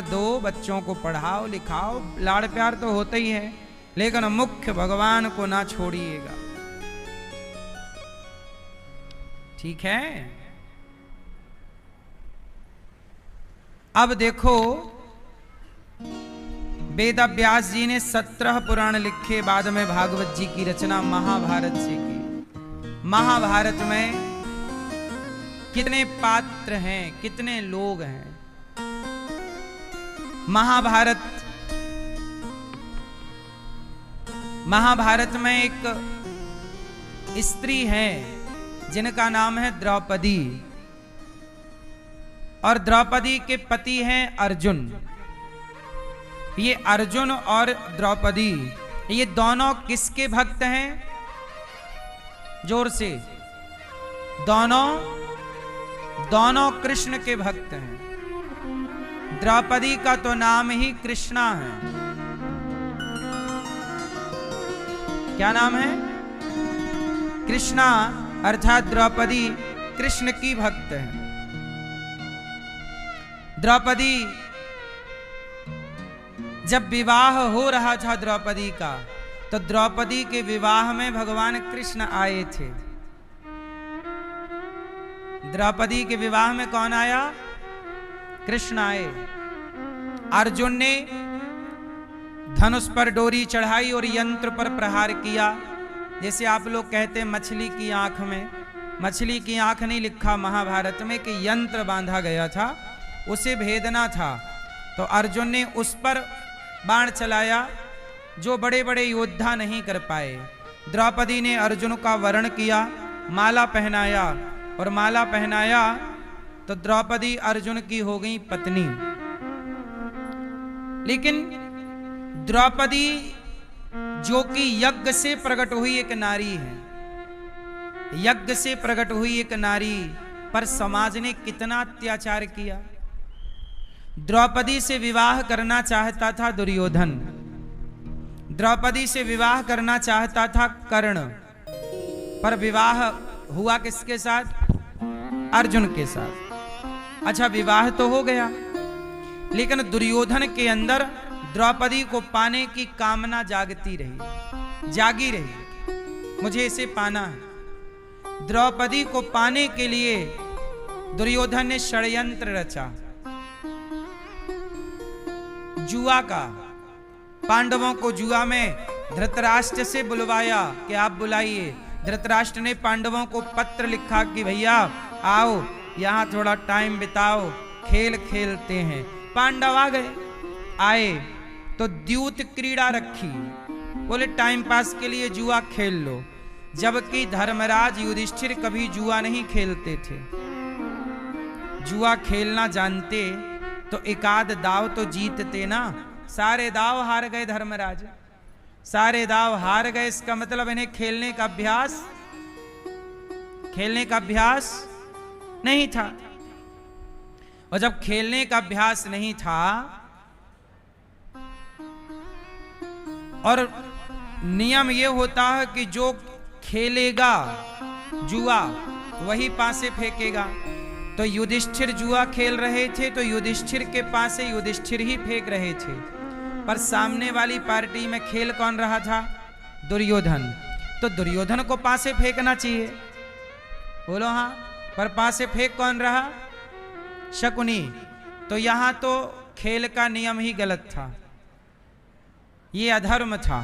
दो, बच्चों को पढ़ाओ लिखाओ, लाड़ प्यार तो होता ही है, लेकिन मुख्य भगवान को ना छोड़िएगा। ठीक है। अब देखो, वेद व्यास जी ने 17 पुराण लिखे, बाद में भागवत जी की रचना महाभारत से की। महाभारत में कितने पात्र हैं, कितने लोग हैं। महाभारत में एक स्त्री है जिनका नाम है द्रौपदी, और द्रौपदी के पति हैं अर्जुन। ये अर्जुन और द्रौपदी, ये दोनों किसके भक्त हैं? जोर से, दोनों कृष्ण के भक्त हैं। द्रौपदी का तो नाम ही कृष्णा है। क्या नाम है? कृष्णा, अर्थात द्रौपदी कृष्ण की भक्त है। द्रौपदी, जब विवाह हो रहा था द्रौपदी का, तो द्रौपदी के विवाह में भगवान कृष्ण आए थे। द्रौपदी के विवाह में कौन आया? कृष्ण आए। अर्जुन ने धनुष पर डोरी चढ़ाई और यंत्र पर प्रहार किया। जैसे आप लोग कहते हैं मछली की आंख में, मछली की आंख नहीं लिखा महाभारत में कि यंत्र बांधा गया था, उसे भेदना था। तो अर्जुन ने उस पर बाण चलाया जो बड़े बड़े योद्धा नहीं कर पाए। द्रौपदी ने अर्जुन का वरण किया, माला पहनाया, और माला पहनाया तो द्रौपदी अर्जुन की हो गई पत्नी। लेकिन द्रौपदी जो कि यज्ञ से प्रकट हुई एक नारी है, यज्ञ से प्रकट हुई एक नारी पर समाज ने कितना अत्याचार किया। द्रौपदी से विवाह करना चाहता था दुर्योधन, द्रौपदी से विवाह करना चाहता था कर्ण, पर विवाह हुआ किसके साथ? अर्जुन के साथ। अच्छा, विवाह तो हो गया, लेकिन दुर्योधन के अंदर द्रौपदी को पाने की कामना जागी रही। मुझे इसे पाना है। द्रौपदी को पाने के लिए दुर्योधन ने षड्यंत्र रचा, जुआ का। पांडवों को जुआ में धृतराष्ट्र से बुलवाया कि आप बुलाइए। धृतराष्ट्र ने पांडवों को पत्र लिखा कि भैया आओ, यहां थोड़ा टाइम बिताओ, खेल खेलते हैं। पांडव आ गए। आए तो द्यूत क्रीड़ा रखी, बोले टाइम पास के लिए जुआ खेल लो। जबकि धर्मराज युधिष्ठिर कभी जुआ नहीं खेलते थे। जुआ खेलना जानते तो एकाध दाव तो जीतते ना। सारे दाव हार गए धर्मराज, सारे दाव हार गए। इसका मतलब इन्हें खेलने का अभ्यास नहीं था। और जब खेलने का अभ्यास नहीं था और नियम यह होता है कि जो खेलेगा जुआ वही पासे फेंकेगा, तो युधिष्ठिर जुआ खेल रहे थे तो युधिष्ठिर के पासे युधिष्ठिर ही फेंक रहे थे। पर सामने वाली पार्टी में खेल कौन रहा था? दुर्योधन। तो दुर्योधन को पासे फेंकना चाहिए, बोलो हाँ। पर पासे फेंक कौन रहा? शकुनी। तो यहां तो खेल का नियम ही गलत था, ये अधर्म था।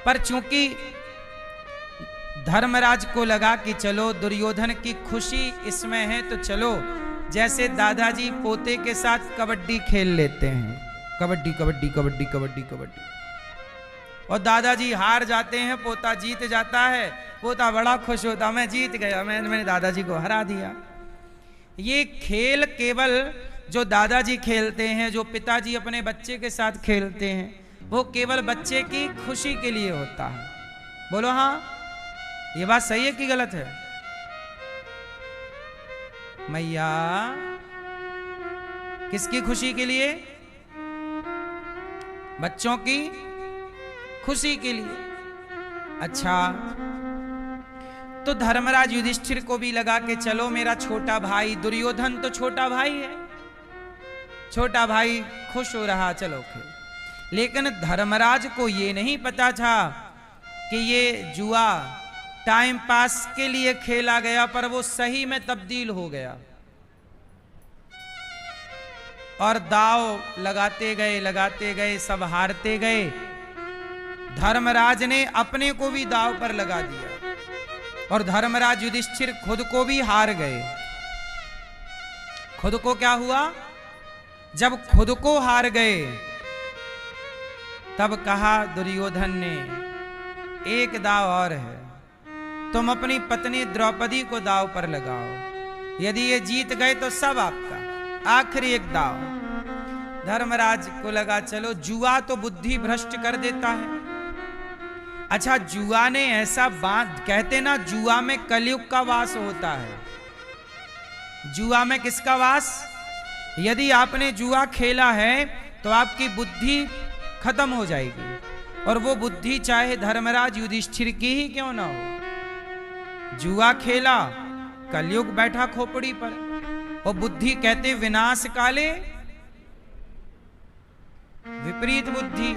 पर चूंकि धर्मराज को लगा कि चलो दुर्योधन की खुशी इसमें है, तो चलो जैसे दादाजी पोते के साथ कबड्डी खेल लेते हैं, कबड्डी कबड्डी कबड्डी कबड्डी कबड्डी, और दादाजी हार जाते हैं, पोता जीत जाता है। पोता बड़ा खुश होता, मैं जीत गया, मैंने दादाजी को हरा दिया। ये खेल केवल जो दादाजी खेलते हैं, जो पिताजी अपने बच्चे के साथ खेलते हैं, वो केवल बच्चे की खुशी के लिए होता है। बोलो हाँ, ये बात सही है कि गलत है? मैया, किसकी खुशी के लिए? बच्चों की खुशी के लिए। अच्छा, तो धर्मराज युधिष्ठिर को भी लगा कि चलो मेरा छोटा भाई दुर्योधन तो छोटा भाई है, छोटा भाई खुश हो रहा, चलो खेल। लेकिन धर्मराज को ये नहीं पता था कि ये जुआ टाइम पास के लिए खेला गया, पर वो सही में तब्दील हो गया। और दाव लगाते गए, सब हारते गए। धर्मराज ने अपने को भी दाव पर लगा दिया और धर्मराज युधिष्ठिर खुद को भी हार गए। खुद को क्या हुआ? जब खुद को हार गए तब कहा दुर्योधन ने, एक दाव और है, तुम अपनी पत्नी द्रौपदी को दाव पर लगाओ, यदि ये जीत गए तो सब आपका, आखिरी एक दाव। धर्मराज को लगा चलो, जुआ तो बुद्धि भ्रष्ट कर देता है। अच्छा, जुआ ने ऐसा बात, कहते ना जुआ में कलयुग का वास होता है। जुआ में किसका वास? यदि आपने जुआ खेला है तो आपकी बुद्धि खत्म हो जाएगी, और वो बुद्धि चाहे धर्मराज युधिष्ठिर की ही क्यों ना हो। जुआ खेला, कलयुग बैठा खोपड़ी पर, और बुद्धि कहते विनाश काले विपरीत बुद्धि।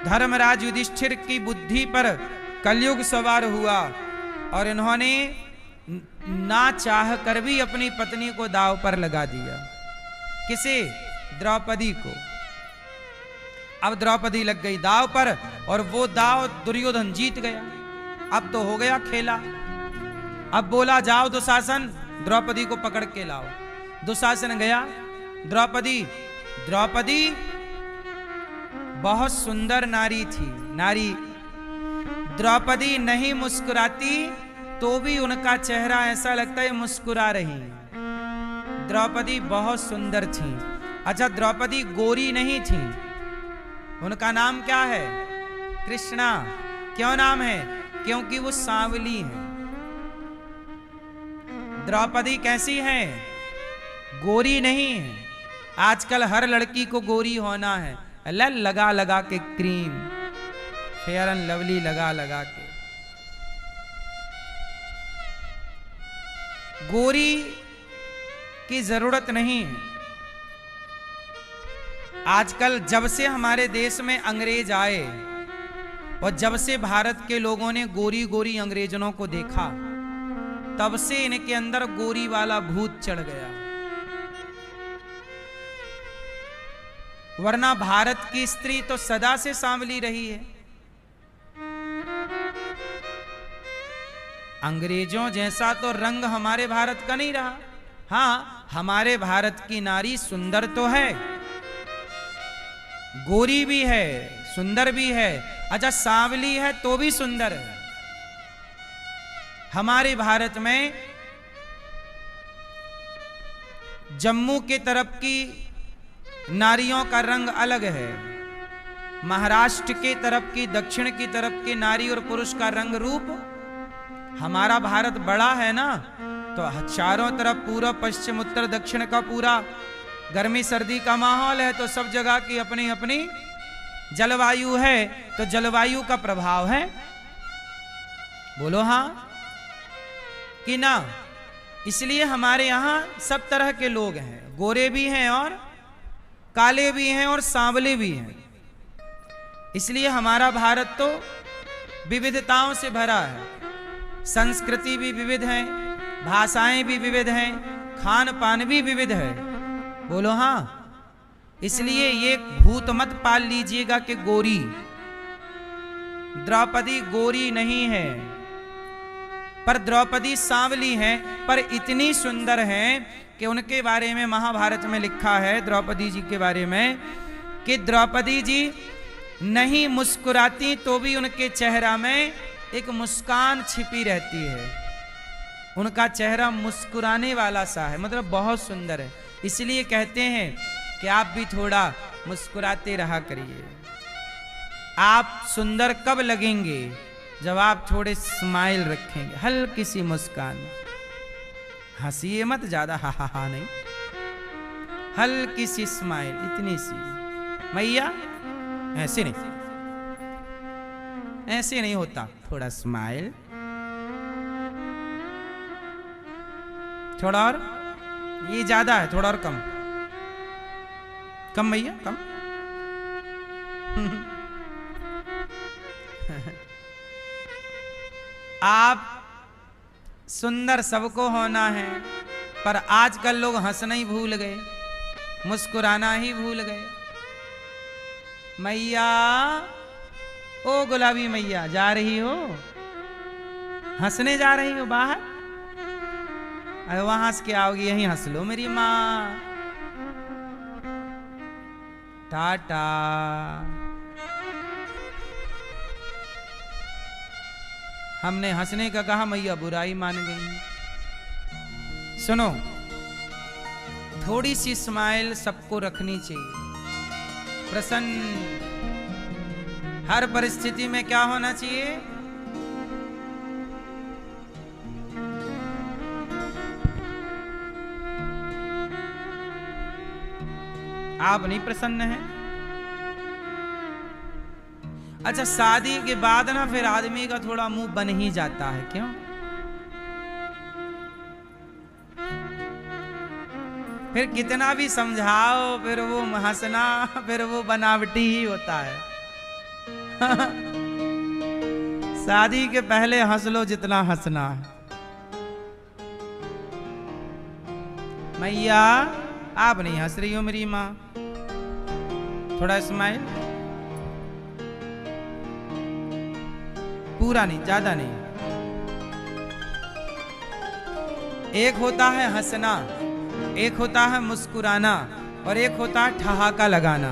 धर्मराज युधिष्ठिर की बुद्धि पर कलयुग सवार हुआ और इन्होंने ना चाह कर भी अपनी पत्नी को दाव पर लगा दिया। किसे? द्रौपदी को। अब द्रौपदी लग गई दाव पर, और वो दाव दुर्योधन जीत गया। अब तो हो गया खेला। अब बोला जाओ दुशासन, द्रौपदी को पकड़ के लाओ। दुशासन गया। द्रौपदी बहुत सुंदर नारी थी। नारी द्रौपदी नहीं मुस्कुराती तो भी उनका चेहरा ऐसा लगता है मुस्कुरा रही। द्रौपदी बहुत सुंदर थी। अच्छा, द्रौपदी गोरी नहीं थी। उनका नाम क्या है? कृष्णा। क्यों नाम है? क्योंकि वो सांवली है। द्रौपदी कैसी है? गोरी नहीं है। आजकल हर लड़की को गोरी होना है, लगा लगा के क्रीम, फेयर एंड लवली लगा लगा के। गोरी की जरूरत नहीं है। आजकल जब से हमारे देश में अंग्रेज आए और जब से भारत के लोगों ने गोरी गोरी अंग्रेजों को देखा, तब से इनके अंदर गोरी वाला भूत चढ़ गया। वरना भारत की स्त्री तो सदा से सांवली रही है। अंग्रेजों जैसा तो रंग हमारे भारत का नहीं रहा। हाँ, हमारे भारत की नारी सुंदर तो है, गोरी भी है, सुंदर भी है। अच्छा, सांवली है तो भी सुंदर है। हमारे भारत में जम्मू के तरफ की नारियों का रंग अलग है, महाराष्ट्र के तरफ की, दक्षिण की तरफ की नारी और पुरुष का रंग रूप। हमारा भारत बड़ा है ना, तो चारों तरफ पूर्व पश्चिम उत्तर दक्षिण का पूरा गर्मी सर्दी का माहौल है, तो सब जगह की अपनी अपनी जलवायु है, तो जलवायु का प्रभाव है। बोलो हाँ कि ना? इसलिए हमारे यहां सब तरह के लोग हैं, गोरे भी हैं और काले भी हैं और सांवले भी हैं। इसलिए हमारा भारत तो विविधताओं से भरा है। संस्कृति भी विविध है, भाषाएं भी विविध हैं, खान पान भी विविध है। बोलो हाँ। इसलिए ये भूत मत पाल लीजिएगा कि गोरी। द्रौपदी गोरी नहीं है, पर द्रौपदी सांवली है, पर इतनी सुंदर है कि उनके बारे में महाभारत में लिखा है, द्रौपदी जी के बारे में, कि द्रौपदी जी नहीं मुस्कुराती तो भी उनके चेहरा में एक मुस्कान छिपी रहती है। उनका चेहरा मुस्कुराने वाला सा है, मतलब बहुत सुंदर है। इसलिए कहते हैं कि आप भी थोड़ा मुस्कुराते रहा करिए। आप सुंदर कब लगेंगे? जब आप थोड़े स्माइल रखेंगे, हल्की सी मुस्कान। हंसिए मत ज्यादा, हा हा हा नहीं, हल्की सी स्माइल, इतनी सी। मैया ऐसे नहीं, ऐसे नहीं होता, थोड़ा स्माइल, थोड़ा और, ये ज्यादा है, थोड़ा और कम, कम भैया कम। आप सुंदर सबको होना है, पर आजकल लोग हंसना ही भूल गए, मुस्कुराना ही भूल गए। मैया, ओ गुलाबी मैया, जा रही हो? हंसने जा रही हो बाहर? अरे वहां हंस के आओगी, यहीं हंस लो मेरी माँ। टाटा। हमने हंसने का कहा, मैया बुराई मान गई। सुनो, थोड़ी सी स्माइल सबको रखनी चाहिए, प्रसन्न। हर परिस्थिति में क्या होना चाहिए? आप नहीं प्रसन्न हैं? अच्छा, शादी के बाद ना फिर आदमी का थोड़ा मुंह बन ही जाता है, क्यों? फिर कितना भी समझाओ, फिर वो हंसना, फिर वो बनावटी ही होता है। शादी के पहले हंस लो जितना हंसना है। मैया, आप नहीं हंस रही हो मेरी माँ, थोड़ा स्माइल, पूरा नहीं, ज्यादा नहीं। एक होता है हंसना, एक होता है मुस्कुराना, और एक होता है ठहाका लगाना।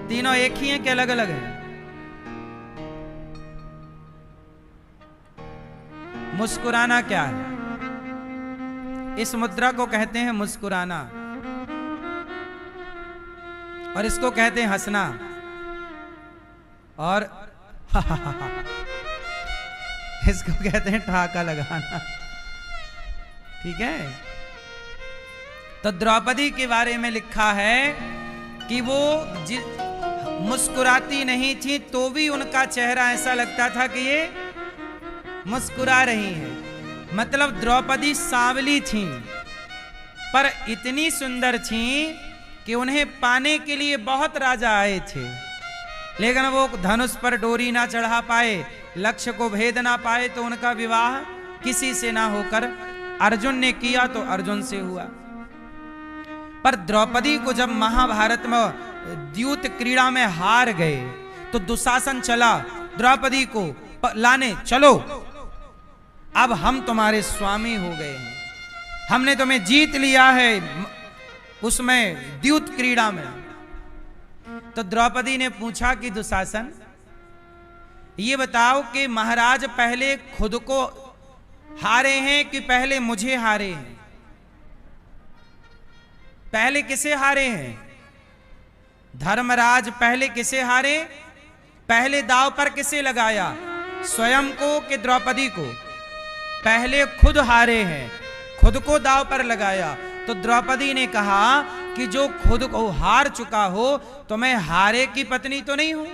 तीनों एक ही हैं कि अलग अलग हैं? मुस्कुराना क्या है? इस मुद्रा को कहते हैं मुस्कुराना, और इसको कहते हैं हंसना, और इसको कहते हैं ठहाका लगाना। ठीक है? तो द्रौपदी के बारे में लिखा है कि वो मुस्कुराती नहीं थी तो भी उनका चेहरा ऐसा लगता था कि ये मुस्कुरा रही हैं। मतलब द्रौपदी सांवली थी, पर इतनी सुंदर थी कि उन्हें पाने के लिए बहुत राजा आए थे, लेकिन वो धनुष पर डोरी ना चढ़ा पाए, लक्ष्य को भेद ना पाए, तो उनका विवाह किसी से ना होकर अर्जुन ने किया तो अर्जुन से हुआ। पर द्रौपदी को जब महाभारत में द्यूत क्रीड़ा में हार गए तो दुशासन चला द्रौपदी को लाने, चलो अब हम तुम्हारे स्वामी हो गए हैं, हमने तुम्हें जीत लिया है उसमें द्यूत क्रीड़ा में। तो द्रौपदी ने पूछा कि दुशासन, ये बताओ कि महाराज पहले खुद को हारे हैं कि पहले मुझे हारे हैं? पहले किसे हारे हैं? धर्मराज पहले किसे हारे? पहले दांव पर किसे लगाया, स्वयं को कि द्रौपदी को? पहले खुद हारे हैं, खुद को दांव पर लगाया। तो द्रौपदी ने कहा कि जो खुद को हार चुका हो तो मैं हारे की पत्नी तो नहीं हूं।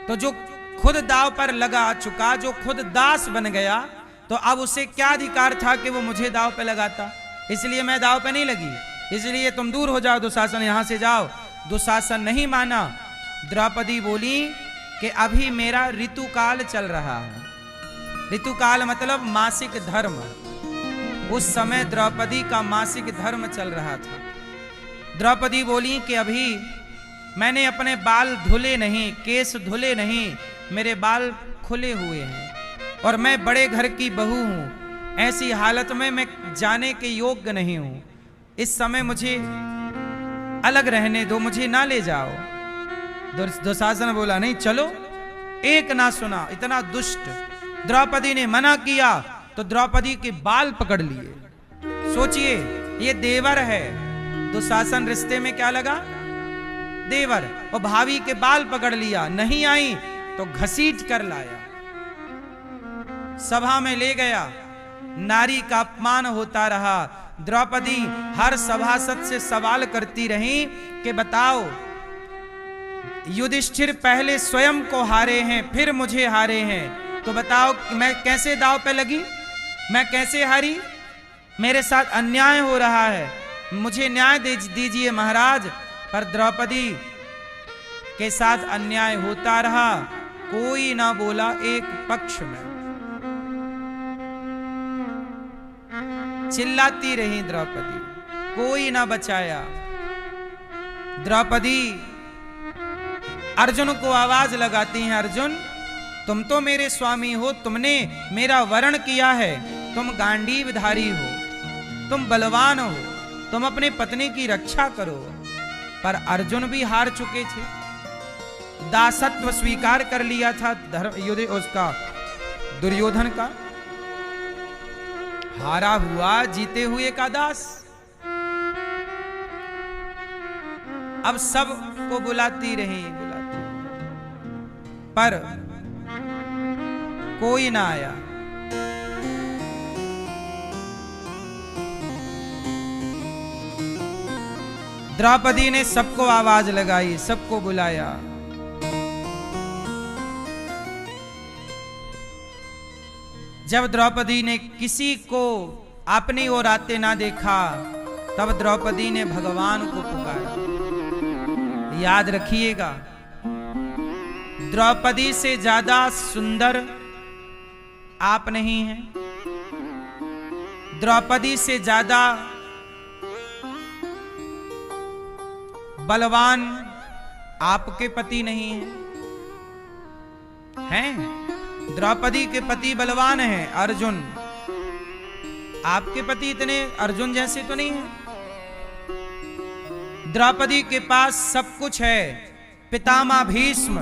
तो जो खुद दांव पर लगा चुका, जो खुद दास बन गया, तो अब उसे क्या अधिकार था कि वो मुझे दांव पे लगाता? इसलिए मैं दांव पे नहीं लगी, इसलिए तुम दूर हो जाओ दुशासन, यहां से जाओ। दुशासन नहीं माना। द्रौपदी बोली कि अभी मेरा ऋतुकाल चल रहा है। ऋतुकाल मतलब मासिक धर्म। उस समय द्रौपदी का मासिक धर्म चल रहा था। द्रौपदी बोली कि अभी मैंने अपने बाल धुले नहीं, केस धुले नहीं, मेरे बाल खुले हुए हैं और मैं बड़े घर की बहू हूं। ऐसी हालत में मैं जाने के योग्य नहीं हूं। इस समय मुझे अलग रहने दो, मुझे ना ले जाओ। दुशासन बोला नहीं चलो। एक ना सुना, इतना दुष्ट। द्रौपदी ने मना किया तो द्रौपदी के बाल पकड़ लिए। सोचिए, ये देवर है, दुशासन रिश्ते में क्या लगा? देवर। और भाभी के बाल पकड़ लिया, नहीं आई तो घसीट कर लाया, सभा में ले गया। नारी का अपमान होता रहा। द्रौपदी हर सभासद से सवाल करती रही कि बताओ, युधिष्ठिर पहले स्वयं को हारे हैं, फिर मुझे हारे हैं, तो बताओ मैं कैसे दांव पे लगी, मैं कैसे हारी? मेरे साथ अन्याय हो रहा है। मुझे न्याय दीजिए महाराज। पर द्रौपदी के साथ अन्याय होता रहा, कोई ना बोला एक पक्ष में, चिल्लाती रही द्रौपदी, कोई ना बचाया। द्रौपदी अर्जुन को आवाज लगाती हैं, अर्जुन तुम तो मेरे स्वामी हो, तुमने मेरा वरण किया है, तुम गांडीवधारी हो, तुम बलवान हो, तुम अपने पत्नी की रक्षा करो। पर अर्जुन भी हार चुके थे, दासत्व स्वीकार कर लिया था उसका, दुर्योधन का। हारा हुआ जीते हुए का दास। अब सब को बुलाती रही, पर कोई ना आया। द्रौपदी ने सबको आवाज लगाई, सबको बुलाया। जब द्रौपदी ने किसी को अपनी ओर आते ना देखा, तब द्रौपदी ने भगवान को पुकारा। याद रखिएगा, द्रौपदी से ज्यादा सुंदर आप नहीं हैं, द्रौपदी से ज्यादा बलवान आपके पति नहीं हैं? द्रौपदी के पति बलवान हैं, अर्जुन। आपके पति इतने अर्जुन जैसे तो नहीं हैं। द्रौपदी के पास सब कुछ है। पितामह भीष्म,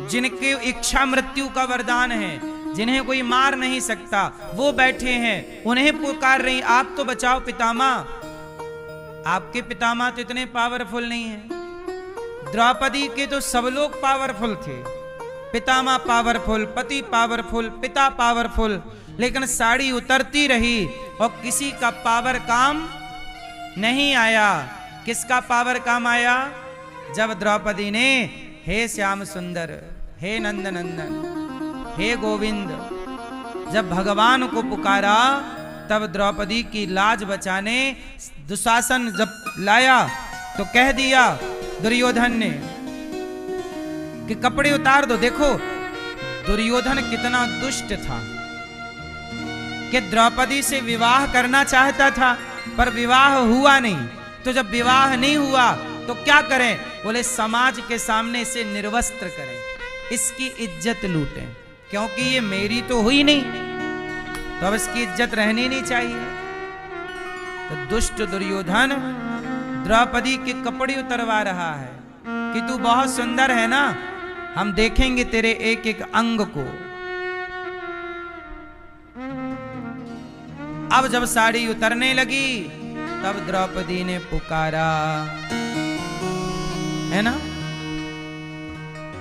जिनके इच्छा मृत्यु का वरदान है, जिन्हें कोई मार नहीं सकता, वो बैठे हैं, उन्हें पुकार रही, आप तो बचाओ पितामह। आपके पितामह तो इतने पावरफुल नहीं हैं। द्रौपदी के तो सब लोग पावरफुल थे, पितामह पावरफुल, पति पावरफुल, पिता पावरफुल, लेकिन साड़ी उतरती रही और किसी का पावर काम नहीं आया। किसका पावर काम आया? जब द्रौपदी ने हे श्याम सुंदर, हे नंद नंदन, हे गोविंद, जब भगवान को पुकारा, तब द्रौपदी की लाज बचाने दुशासन जब लाया तो कह दिया दुर्योधन ने कि कपड़े उतार दो। देखो दुर्योधन कितना दुष्ट था कि द्रौपदी से विवाह करना चाहता था, पर विवाह हुआ नहीं। तो जब विवाह नहीं हुआ तो क्या करें? बोले समाज के सामने से निर्वस्त्र करें, इसकी इज्जत लूटें, क्योंकि ये मेरी तो हुई नहीं, तो अब इसकी इज्जत रहनी नहीं चाहिए। तो दुष्ट दुर्योधन द्रौपदी के कपड़े उतरवा रहा है कि तू बहुत सुंदर है ना, हम देखेंगे तेरे एक एक अंग को। अब जब साड़ी उतरने लगी, तब द्रौपदी ने पुकारा, है ना।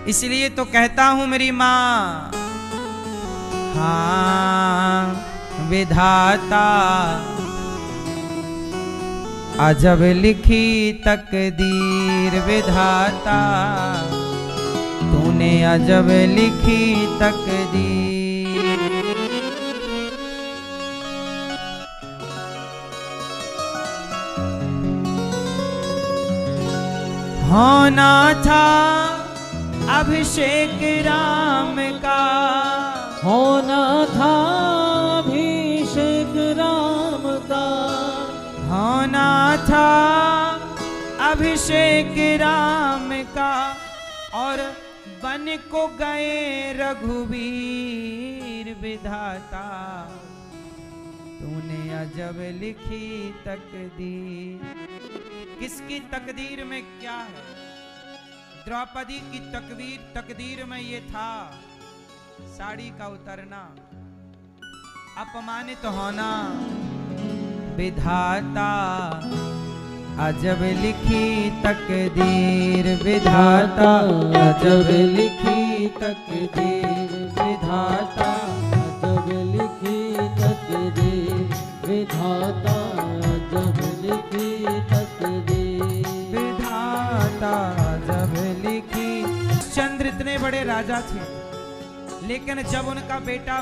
इसलिए तो कहता हूं मेरी मां, हाँ विधाता अजब लिखी तकदीर, विधाता तूने अजब लिखी तकदीर। होना था अभिषेक राम का, होना था अभिषेक राम का, होना था अभिषेक राम का, और बन को गए रघुवीर, विधाता तूने अजब लिखी तकदीर। किसकी तकदीर में क्या है? द्रौपदी की तकदीर में ये था साड़ी का उतरना, अपमानित होना। विधाता अजब लिखी तकदीर, विधाता अजब लिखी तकदीर, विधाता अजब लिखी तकदीर, विधाता अजब लिखी तकदीर, विधाता अजब लिखी। चंद्र इतने बड़े राजा थे, लेकिन जब उनका बेटा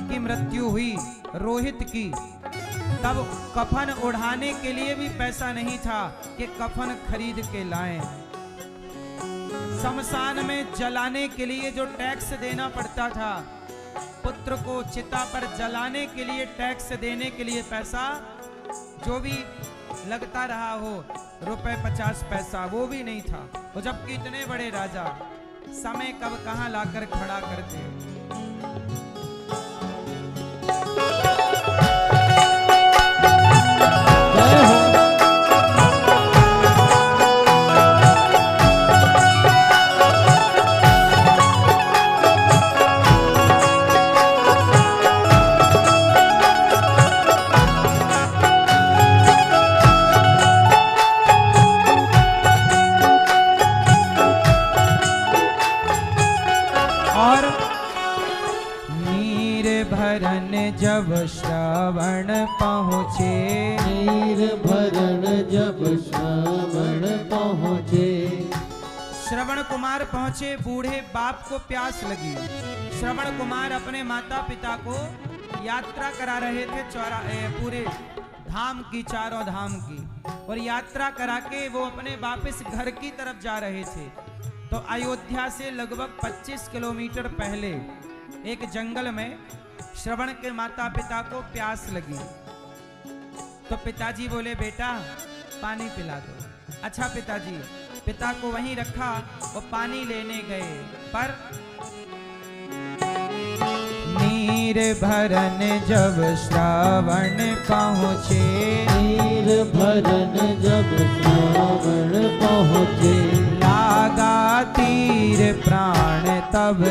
की मृत्यु हुई रोहित की, तब कफन ओढ़ाने के लिए भी पैसा नहीं था कि कफन खरीद के लाएं। शमशान में जलाने के लिए जो टैक्स देना पड़ता था, पुत्र को चिता पर जलाने के लिए टैक्स देने के लिए पैसा जो भी लगता रहा हो, रुपए 50 पैसा, वो भी नहीं था। वो जबकि इतने बड़े राजा समय कब कहां लाकर खड़ा करते। और नीर भरन जब श्रवण पहुँचे, नीर भरण जब श्रवण पहुँचे, श्रवण कुमार पहुँचे। बूढ़े बाप को प्यास लगी। श्रवण कुमार अपने माता पिता को यात्रा करा रहे थे पूरे धाम की, चारों धाम की, और यात्रा करा के वो अपने वापस घर की तरफ जा रहे थे। तो अयोध्या से लगभग 25 किलोमीटर पहले एक जंगल में श्रवण के माता पिता को प्यास लगी। तो पिताजी बोले, बेटा पानी पिला दो। अच्छा पिताजी, पिता को वहीं रखा, वो पानी लेने गए, पर नीर भरन जब श्रावण पहुँचे, नीर भरण जब श्रवण पहुँचे, लागा तीर प्राण तब